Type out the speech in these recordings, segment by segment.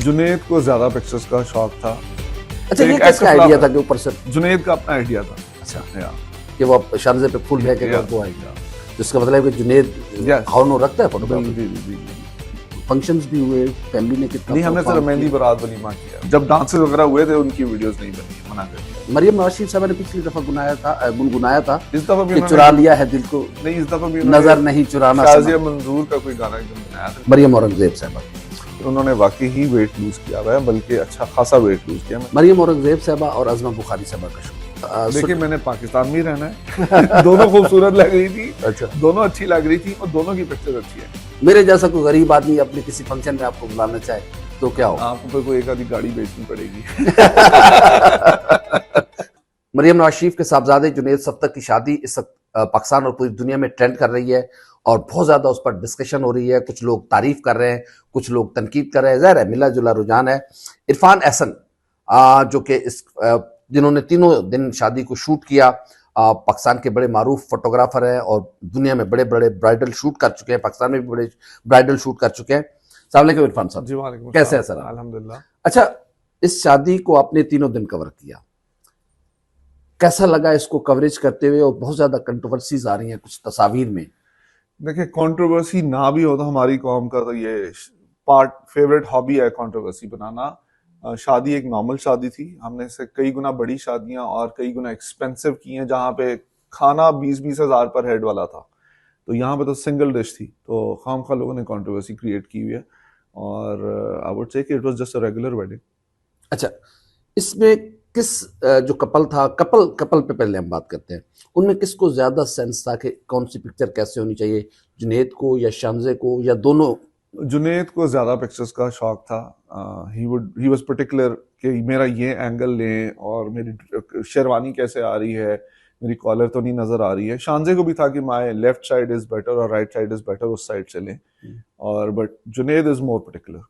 जुनैद को ज्यादा पिक्चर्स का शौक था। अच्छा, ये एक किसका actor आइडिया था। था कि ऊपर से जुनैद का अपना आइडिया था। अच्छा या कि वो शारजे पे फूल फेंकेगा Yeah. वो आइडिया, जिसका मतलब है कि जुनेद Yes. हौनो रखता है जी फोटोग्राफी। जी जी जी। फंक्शंस भी हुए, फैमिली ने कितना नहीं, हमने perform सिर्फ मेहंदी किया। बारात वलीमा किया। जब डांसेस वगैरह हुए थे उनकी वीडियोस नहीं बनी, मना कर दिया। मरियम नवाज शरीफ साहब ने पिछली दफा गुनगुनाया था इस दफा भी कि उन्होंने- चुरा लिया है दिल को, नहीं, इस दफा भी नजर नहीं चुराना शाजिया सनम। मंजूर का कोई गाना एकदम बनाया था। मरियम औरंगजेब साहबा, उन्होंने वाकई ही वेट लूज किया हुआ है, बल्कि अच्छा खासा वेट लूज किया। मरियम औरंगजेब साहबा और अजमा बुखारी साहबा का शो। देखिए, मैंने पाकिस्तान में ही रहना है। दोनों खूबसूरत लग रही थी, अच्छा, दोनों अच्छी लग रही थी और दोनों की पिक्चर अच्छी है। मेरे जैसा कोई गरीब आदमी अपने किसी फंक्शन में आपको बुलाना चाहे तो क्या हो? आपको फिर कोई एक आधी गाड़ी बेचनी पड़ेगी। मरियम नवाज शरीफ के साहबजादे जुनैद सफ्दर की शादी इस वक्त पाकिस्तान और पूरी दुनिया में ट्रेंड कर रही है और बहुत ज्यादा उस पर डिस्कशन हो रही है। कुछ लोग तारीफ कर रहे हैं, कुछ लोग तनकीद कर रहे हैं। ज़ाहिर है मिला जुला रुझान है। इरफान एहसन जो कि जिन्होंने तीनों दिन शादी को शूट किया, पाकिस्तान के बड़े मारूफ फोटोग्राफर हैं और दुनिया में बड़े बड़े ब्राइडल शूट कर चुके हैं, पाकिस्तान में भी बड़े ब्राइडल शूट कर चुके हैं। अस्सलाम वालेकुम इरफान साहब, जी वालेकुम कैसे हैं सलाम। सर आप? अल्हम्दुलिल्लाह। अच्छा, इस शादी को आपने तीनों दिन कवर किया, कैसा लगा इसको कवरेज करते हुए? और बहुत ज्यादा कंट्रोवर्सीज आ रही हैं कुछ तस्वीर में। देखिए, कंट्रोवर्सी ना भी हो तो हमारी कौम का तो ये पार्ट फेवरेट हॉबी है कंट्रोवर्सी बनाना। शादी एक नॉर्मल शादी थी, हमने इससे कई गुना बड़ी शादियां और कई गुना एक्सपेंसिव की हैं, जहां पे खाना 20-20 हजार पर हेड वाला था। तो यहाँ पे तो सिंगल डिश थी, तो खामखा लोगों ने कंट्रोवर्सी क्रिएट की हुई है। और आई वुड से कि it was just a regular wedding. अच्छा, इसमें किस जो कपल था, कपल पे पहले हम बात करते हैं, उनमें किसको ज्यादा सेंस था कि कौन सी पिक्चर कैसे होनी चाहिए, जुनैद को या शामजे को या दोनों? जुनैद को ज्यादा पिक्चर्स का शौक था। ही वाज पर्टिकुलर कि मेरा ये एंगल लें और मेरी शेरवानी कैसे आ रही है, मेरी कॉलर तो नहीं नजर आ रही है। शानजे को भी था कि my left side is better और राइट साइड इज बेटर, उस साइड से लें। और but Junaid is more particular.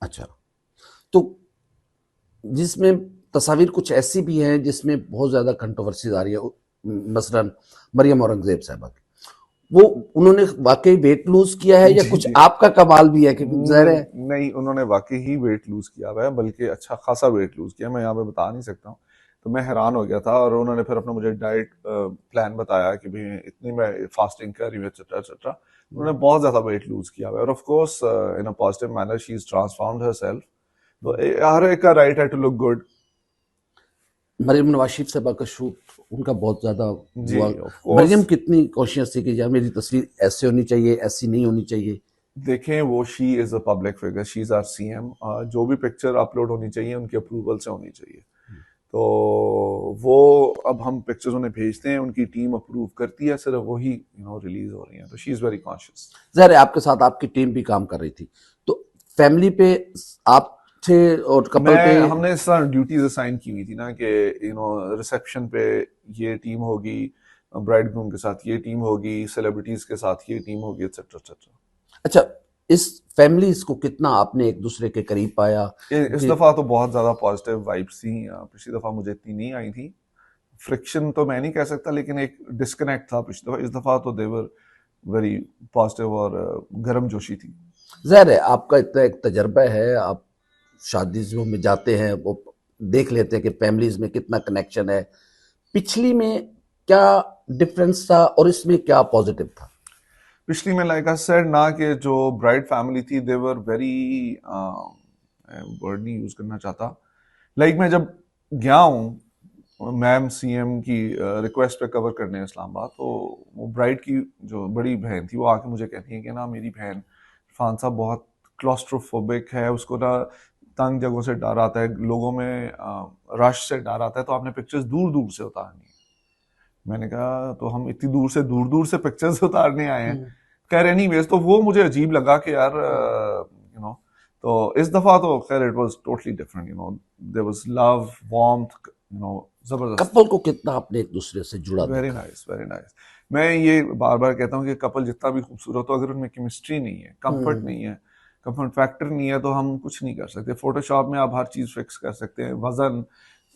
अच्छा, तो जिसमें तस्वीर कुछ ऐसी भी हैं जिसमें बहुत ज्यादा कंट्रोवर्सीज आ रही है, मसलन मरियम औरंगजेब साहबा की, वो उन्होंने वाकई वेट लूज किया है या जी, कुछ जी। आपका कमाल भी है? कि ज़ाहिर है नहीं, उन्होंने वाकई ही वेट लूज किया हुआ है, बल्कि अच्छा खासा वेट लूज किया। मैं यहाँ पे बता नहीं सकता हूँ, तो मैं हैरान हो गया था। और उन्होंने फिर अपना मुझे डाइट प्लान बताया कि भाई इतनी मैं फास्टिंग कर रही हूँ, एक्सेट्रा एक्सेट्रा। उन्होंने बहुत ज्यादा वेट लूज किया हुआ है और of course in a positive manner she is transformed herself. तो हर एक का राइट है to look good. Maryam Nawaz Sharif साहबा का शूट उनका बहुत ज्यादा जी, हुआ। Of course. मरियम कितनी कॉन्शियस थी कि यार मेरी तस्वीर ऐसे होनी चाहिए, ऐसी नहीं होनी चाहिए? देखें, वो she is a public figure, she is our CM. जो भी पिक्चर अपलोड होनी चाहिए उनके अप्रूवल से होनी चाहिए। तो वो अब हम पिक्चर्स उन्हें भेजते हैं, उनकी टीम अप्रूव करती है, सिर्फ वही रिलीज हो रही है। तो शी इज वेरी कॉन्शियस। ज़ाहिर है आपके साथ आपकी टीम भी काम कर रही थी, तो फैमिली पे आप थे और कपल पे? हमने इस तरह ड्यूटीज असाइन की हुई थी ना कि रिसेप्शन पे ये टीम होगी, ब्राइड ग्रूम के साथ ये टीम होगी, सेलिब्रिटीज के साथ ये टीम होगी, एक्सेट्रा एक्सेट्रा। अच्छा, इस फैमिलीज को कितना आपने एक दूसरे के करीब पाया? इस दफा तो बहुत ज्यादा पॉजिटिव वाइब्स थी। पिछली दफा मुझे इतनी नहीं आई थी। फ्रिक्शन तो मैं नहीं कह सकता, लेकिन एक डिस्कनेक्ट था पिछली दफा। इस दफा तो देवर वेरी पॉजिटिव और गर्म जोशी थी। ज़ाहिर है आपका इतना एक तजर्बा है, आप शादियों में जाते हैं, वो देख लेते हैं कि फैमिलीज में कितना कनेक्शन है। पिछली में क्या डिफरेंस था और इसमें क्या पॉजिटिव था? पिछली में लाइक आई सेड ना कि जो ब्राइड फैमिली थी देवर वेरी, वर्ड नहीं यूज करना चाहता, लाइक मैं जब गया हूँ मैम सीएम की रिक्वेस्ट पे कवर करने इस्लामाबाद, तो वो ब्राइड की जो बड़ी बहन थी वो आके मुझे कहती है कि ना मेरी बहन इरफान साहब बहुत क्लॉस्ट्रोफोबिक है, उसको ना तंग जगहों से डर आता है, लोगों में रश से डर आता है, तो आपने पिक्चर्स दूर दूर से उतारनी है। मैंने कहा तो हम इतनी दूर दूर से पिक्चर्स उतारने आए हैं। कह रहे एनीवेज, तो वो मुझे अजीब लगा कि यार तो इस दफा तो खैर it was totally different. There was love, warmth, जबरदस्त। कपल को कितना आपने एक दूसरे से जुड़ा वेरी देखा? Nice, very nice. मैं ये बार बार कहता हूँ कि कपल जितना भी खूबसूरत हो, अगर उनमें केमिस्ट्री नहीं है, कंफर्ट नहीं है, कंफर्ट फैक्टर नहीं है, तो हम कुछ नहीं कर सकते। फोटोशॉप में आप हर चीज फिक्स कर सकते हैं, वजन,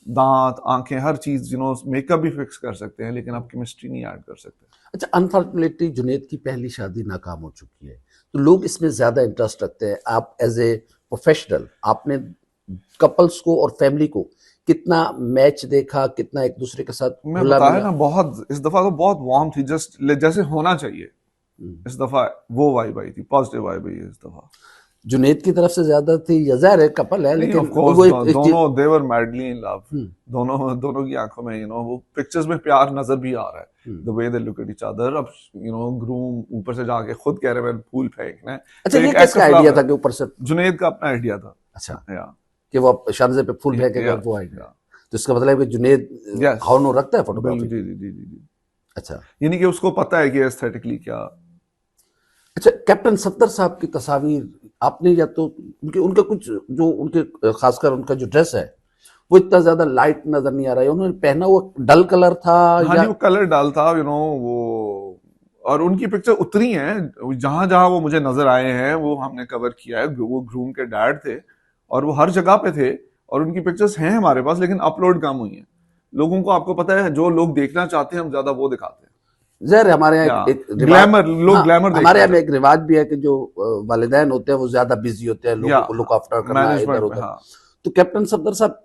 दांत, आंखें, हर चीज, मेकअप भी फिक्स कर सकते हैं, लेकिन आप केमिस्ट्री नहीं ऐड कर सकते। अच्छा, अनफॉर्चुनेटली जुनैद की पहली शादी नाकाम हो चुकी है, तो लोग इसमें ज्यादा इंटरेस्ट रखते हैं। आप एज ए प्रोफेशनल, आपने कपल्स को और फैमिली को कितना मैच देखा, कितना एक दूसरे के साथ मैं घुला बताया मिला? ना, बहुत इस दफा तो बहुत वार्म थी, जस्ट जैसे होना चाहिए। इस दफा वो वाइब आई थी, पॉजिटिव वाइब आई है इस दफा। जुनेद की तरफ से ज्यादा थी, या जाहिर है कपल है, नहीं, लेकिन ऑफ कोर्स वो एक दोनों देवर मैडली इन लव। हम्म, दोनों दोनों की आंखों में वो पिक्चर्स में प्यार नजर भी आ रहा है, the way they look at each other. अब ग्रूम ऊपर से जाके खुद कह रहे हैं फूल फेंकना है, अच्छा, तो ये एक act किसका of आइडिया love था है। कि ऊपर से? जुनेद का अपना आइडिया था। अच्छा, या कि वो शानजे पे फूल फेंकेगा, या वो आइडिया। तो इसका मतलब है कि जुनेद यस, हाउनो रखता है बिल्कुल, फोटोग्राफी? जी जी जी जी जी। अच्छा यानी कि उसको पता है कि एस्थेटिकली क्या। अच्छा, कैप्टन सत्तर साहब की तस्वीर आपने, या तो उनके उनका कुछ जो उनके खासकर उनका जो ड्रेस है वो इतना ज्यादा लाइट नजर नहीं आ रहा है, उन्होंने पहना वो डल कलर था हाँ या? जी, वो कलर डालता वो, और उनकी पिक्चर उतरी हैं जहां जहां वो मुझे नजर आए हैं, वो हमने कवर किया है। वो ग्रूम के डैड थे और वो हर जगह पे थे, और उनकी पिक्चर्स हैं हमारे पास, लेकिन अपलोड कम हुई हैं। लोगों को, आपको पता है, जो लोग देखना चाहते हैं हम ज्यादा वो दिखाते हैं। जहर हमारे यहाँ या एक रिवाज, ग्लैमर, लोग हाँ, ग्लैमर हमारे देखना यहाँ में चाहते एक रिवाज भी है कि जो वालिदैन होते हैं वो ज्यादा बिजी होते हैं, हैं। या लोगों को लुक आफ्टर करना इधर मैनेजमेंट में, उधर। हाँ। तो कैप्टन सत्तर साहब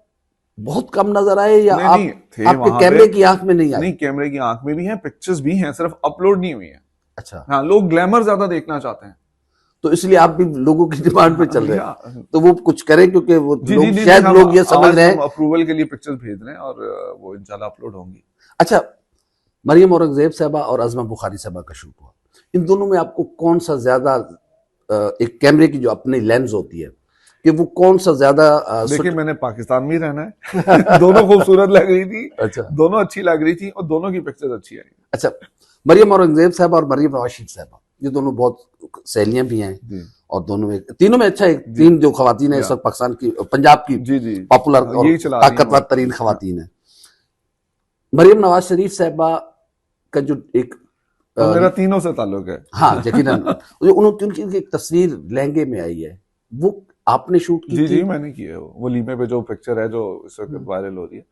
बहुत कम नजर आए, या नहीं नहीं, आप थे आपके वहां पे। कैमरे की आंख में नहीं नहीं, आए? कैमरे की आंख में भी हैं, पिक्चर्स भी हैं, सिर्फ अपलोड नहीं हुई हैं। अच्छा, हाँ, लोग ग्लैमर ज्यादा देखना चाहते हैं। तो इसलिए आप भी लोगों की डिमांड पे चल रहे हैं, या तो वो कुछ करें, क्योंकि वो जी जी लोग, जी, नहीं, शायद हम लोग ये समझ आज रहे हम हैं। अप्रूवल के लिए पिक्चर्स भेज रहे हैं, और वो इंशाल्लाह अपलोड होंगी। अच्छा, मरियम औरंगजेब साहबा और अजमा बुखारी साहबा का शूट हुआ, इन दोनों में आपको कौन सा ज्यादा, एक कैमरे की जो अपनी लेंस होती है, कि वो कौन सा ज्यादा देखिए, मैंने पाकिस्तान में ही रहना है। दोनों खूबसूरत लग रही थी, अच्छा दोनों अच्छी लग रही थी, और दोनों की पिक्चर्स अच्छी आई। अच्छा, मरियम औरंगजेब साहब और मरियम नवाज शरीफ साहबा, ये दोनों बहुत सहेलियां भी हैं, जी और दोनों में, तीनों में अच्छा, एक जी तीन जो खवातीन है इस या वक्त पाकिस्तान की, पंजाब की जी जी, पॉपुलर हाँ, और यही चला रही हैं ताकतवर वो। तरीन या, खवातीन है। मरियम नवाज शरीफ साहबा का जो एक तो मेरा तीनों से ताल्लुक है। हाँ यकीनन, उनकी उनकी एक तस्वीर लहंगे में आई है, वो आपने शूट की जी थी? जी, मैंने की है। वो लीमे पे जो पिक्चर है जो इस वक्त वायरल हो रही है,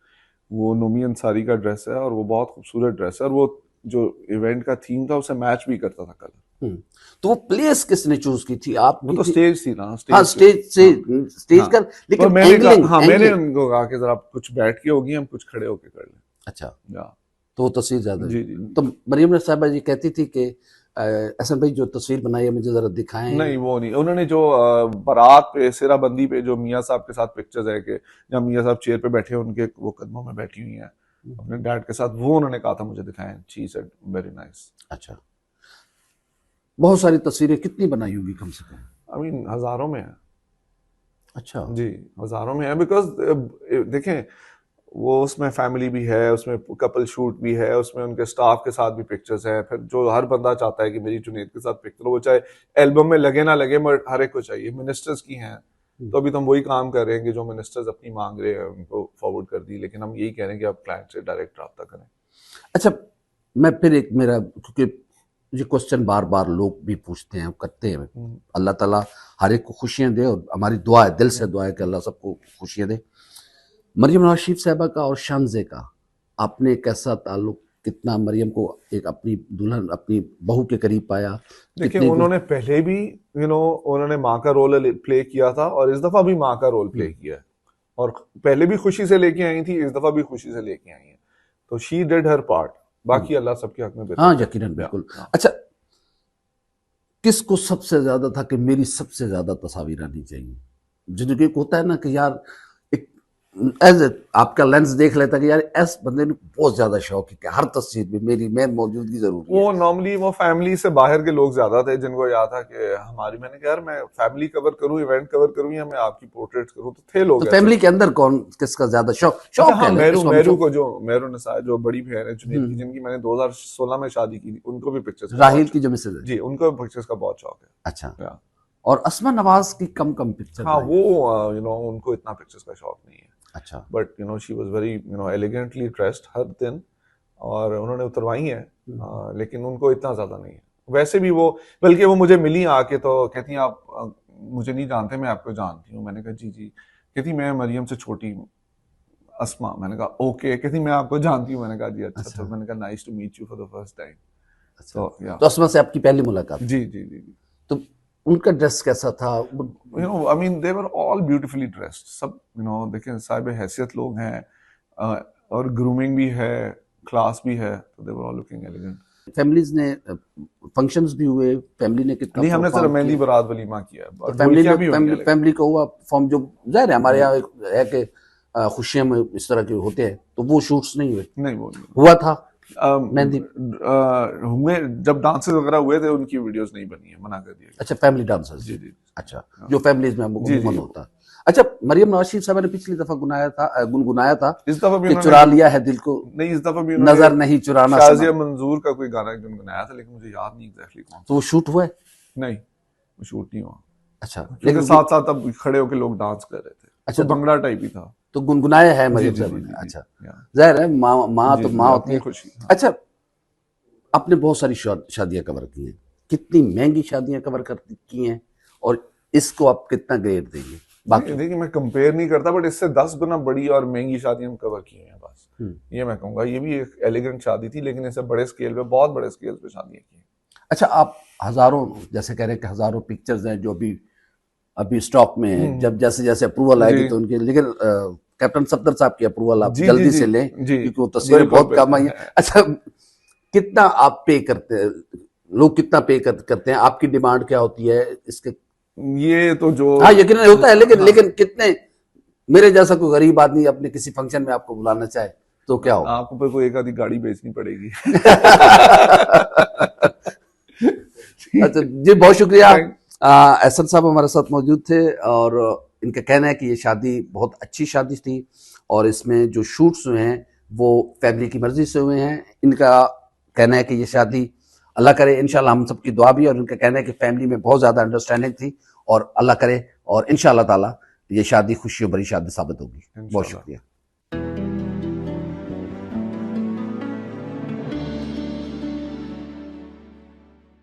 वो नोमी अंसारी का ड्रेस है, और वो बहुत खूबसूरत ड्रेस है, और वो जो इवेंट का थीम था उसे मैच भी करता था कलर। तो वो प्लेस किसने चूज की थी, आप वो की तो थी? स्टेज थी ना, हाँ, स्टेज पे। स्टेज से, हाँ स्टेज हाँ, का, तो लेकिन मैंने कहा, एंगलिंग हाँ, मैंने एंगलिंग। उनको कहा कि जरा आप कुछ बैठ के होगी, हम कुछ खड़े होके कर लें। अच्छा, या तो वो तस्वीर ज्यादा जी है। जी तो मरियम साहबा जी कहती थी कि अहसन भाई जो तस्वीर बनाई है मुझे जरा दिखाएं। नहीं, वो नहीं, उन्होंने जो बारात पे, सिराबंदी पे जो मियाँ साहब के साथ पिक्चर्स है कि जब मियाँ साहब चेयर पे बैठे हैं, उनके वो कदमों में बैठी हुई हैं अपने डैड के साथ, वो उन्होंने कहा था मुझे दिखाएं। She said very nice. अच्छा, बहुत सारी तस्वीरें कितनी बनाई होगी कम से कम? आई मीन हजारों में है। अच्छा, जी, हजारों में है, बिकॉज देखें, वो उसमें फैमिली भी है, उसमें कपल शूट भी है, उसमें उनके स्टाफ के साथ भी पिक्चर्स हैं, फिर जो हर बंदा चाहता है कि मेरी जुनैद के साथ पिक्चर हो, वो चाहे एल्बम में लगे ना लगे, मगर हर एक को चाहिए। मिनिस्टर्स की हैं, तो अभी तो हम वही काम कर रहे हैं कि जो मिनिस्टर्स अपनी मांग रहे हैं उनको फॉरवर्ड कर दी, लेकिन हम यही कह रहे हैं कि आप क्लाइंट से डायरेक्ट रब्ता करें। अच्छा, मैं फिर एक मेरा, क्योंकि ये क्वेश्चन बार बार लोग भी पूछते हैं, करते हैं, अल्लाह ताला हर एक को खुशियां दे, और हमारी दुआ है, दिल से दुआ है कि अल्लाह सबको खुशियां दे। मरियम नवाज शरीफ साहबा का और शानजे का आपने कैसा ताल्लुक, कितना मरियम को एक अपनी दुल्हन, अपनी बहू के करीब पाया? देखिए, कितने उन्होंने पहले भी उन्होंने माँ का रोल प्ले किया था, और इस दफा भी माँ का रोल प्ले किया है, और पहले भी खुशी से लेके आई थी, इस दफा भी खुशी से लेके आई है, तो शी डिड हर पार्ट। बाकी अल्लाह सबके हक में बेहतर हाँ करे। यकीनन, बिल्कुल। हाँ। अच्छा, किसको सबसे ज्यादा था कि मेरी सबसे ज्यादा तस्वीर आनी चाहिए? जिंदगी एक होता है ना कि यार, एक एज आपका लेंस देख लेता कि यार इस बंदे ने बहुत ज्यादा शौक है कि हर तस्वीर में मेरी मैं मौजूदगी जरूरी है। वो नॉर्मली वो फैमिली से बाहर के लोग ज्यादा थे जिनको याद था कि हमारी, मैंने कहा यार मैं फैमिली कवर करूं, इवेंट कवर करूं, या मैं आपकी पोर्ट्रेट करूं, तो थे तो लोग ऐसे। फैमिली के अंदर कौन, किसका ज्यादा शौक, अच्छा, शौक हाँ, कह लें मेरू इसको हम, मेरू शौक। को, जो मेरू नसा जो बड़ी बहन है जुनैद की, हम्म, जिनकी मैंने 2016 में शादी की थी, उनको भी पिक्चर्स का राहिल बहुत की जो मिसेज है। जी, उनको भी पिक्चर्स का बहुत शौक है। अच्छा, या, और असमा नवाज की कम कम पिक्चर हाँ, आई? वो उनको इतना पिक्चर्स का शौक नहीं है, अच्छा, but she was very elegantly dressed हर दिन, और उन्होंने उतरवाई है, लेकिन उनको इतना ज्यादा नहीं है। वैसे भी वो, बल्कि वो मुझे मिली आके तो कहती हैं आप मुझे नहीं जानते, मैं आपको जानती हूँ। मैंने कहा जी जी। कहती मैं मरियम से छोटी हूँ, अस्मा। मैंने कहा ओके। कहती मैं आपको जानती हूँ। मैंने कहा जी अच्छा। अच्छा, तो मैंने कहा nice to meet you for the first time. अच्छा। तो या तो असमा से आपकी पहली मुलाकात? जी जी जी जी। तो उनका ड्रेस कैसा था? I mean, they were all beautifully dressed. सब, देखें, साहिब हैसियत लोग हैं, और ग्रूमिंग भी है, क्लास भी है, तो they were all looking elegant. Families ने फंक्शंस भी हुए, फैमिली ने कितना नहीं, हमने सिर्फ perform मेहंदी किया? बारात वलीमा किया, तो और फैमिली ढोलकियां भी होंगी ने अलग। फैमिली का हुआ फॉर्म, जो जाहिर है हमारे यहाँ एक है कि खुशियां में इस तरह के होते हैं, तो वो शूट्स नहीं हुए? नहीं, वो नहीं हुआ था मेहंदी? हुए, जब डांसेस वगैरह हुए थे उनकी वीडियोस नहीं बनी है, मना कर दिया गया। अच्छा, फैमिली डांसर्स। जी जी। अच्छा, जो फैमिलीज में जी, अमूमन जी। होता है। अच्छा, मरियम नवाज शरीफ साहब ने पिछली दफा गुनगुनाया था इस दफा भी कि उन्होंने, चुरा लिया है दिल को, नहीं, इस दफा भी नजर नहीं चुराना शाजिया सनम। मंजूर का कोई गाना गुनगुनाया था, लेकिन मुझे याद नहीं एग्जैक्टली कौन तो वो शूट हुआ है? सा। नहीं, वो शूट नहीं हुआ, अच्छा, क्योंकि लेकिन साथ साथ अब खड़े होकर लोग डांस कर रहे थे। अच्छा, तो भंगड़ा टाइप ही था। तो गुनगुनाया है जी मरियम जी साहब जी ने। जी, अच्छा, या। जाहिर है माँ जी, तो जी, माँ होती अपनी है। खुशी, हाँ। अच्छा, आपने बहुत सारी शादियां कवर की हैं, कितनी महंगी शादियां कवर की हैं, और इसको आप कितना ग्रेड देंगे? बाकी देखिए, मैं कंपेयर नहीं करता, बट इससे 10 गुना बड़ी और महंगी शादियां हम कवर की हैं बस, ये मैं कहूंगा। ये भी एक एलिगेंट शादी थी, लेकिन इससे बड़े स्केल पे, बहुत बड़े स्केल पे शादियां की। अच्छा, आप हजारों, जैसे कह रहे हैं कि हजारों पिक्चर्स हैं जो अभी स्टॉक में है, जब जैसे जैसे अप्रूवल आएगी जी। तो उनकी, लेकिन कैप्टन सफदर साहब की अप्रूवल आप जी, जी, जल्दी जी, से लें, जी। क्योंकि वो तस्वीरें बिल्कुल, बहुत काम आई हैं। बिल्कुल। अच्छा, कितना आप पे करते हैं, लोग कितना पे करते हैं, आपकी डिमांड क्या होती है इसके? ये तो जो, हाँ, यकीन होता है, लेकिन हाँ। लेकिन कितने, मेरे जैसा कोई गरीब आदमी अपने किसी फंक्शन में आपको बुलाना चाहे तो क्या हो? आपको पर कोई एक आधी गाड़ी बेचनी पड़ेगी। अच्छा जी, बहुत शुक्रिया। एहसन साहब हमारे साथ मौजूद थे, और इनका कहना है कि ये शादी बहुत अच्छी शादी थी, और इसमें जो शूट्स हुए हैं वो फैमिली की मर्जी से हुए हैं। इनका कहना है कि ये शादी, अल्लाह करे, इंशाल्लाह हम सबकी दुआ भी है, और इनका कहना है कि फैमिली में बहुत ज़्यादा अंडरस्टैंडिंग थी, और अल्लाह करे और इंशाल्लाह ताला ये शादी खुशियों भरी शादी साबित होगी। बहुत इंशाल्लाह। शुक्रिया।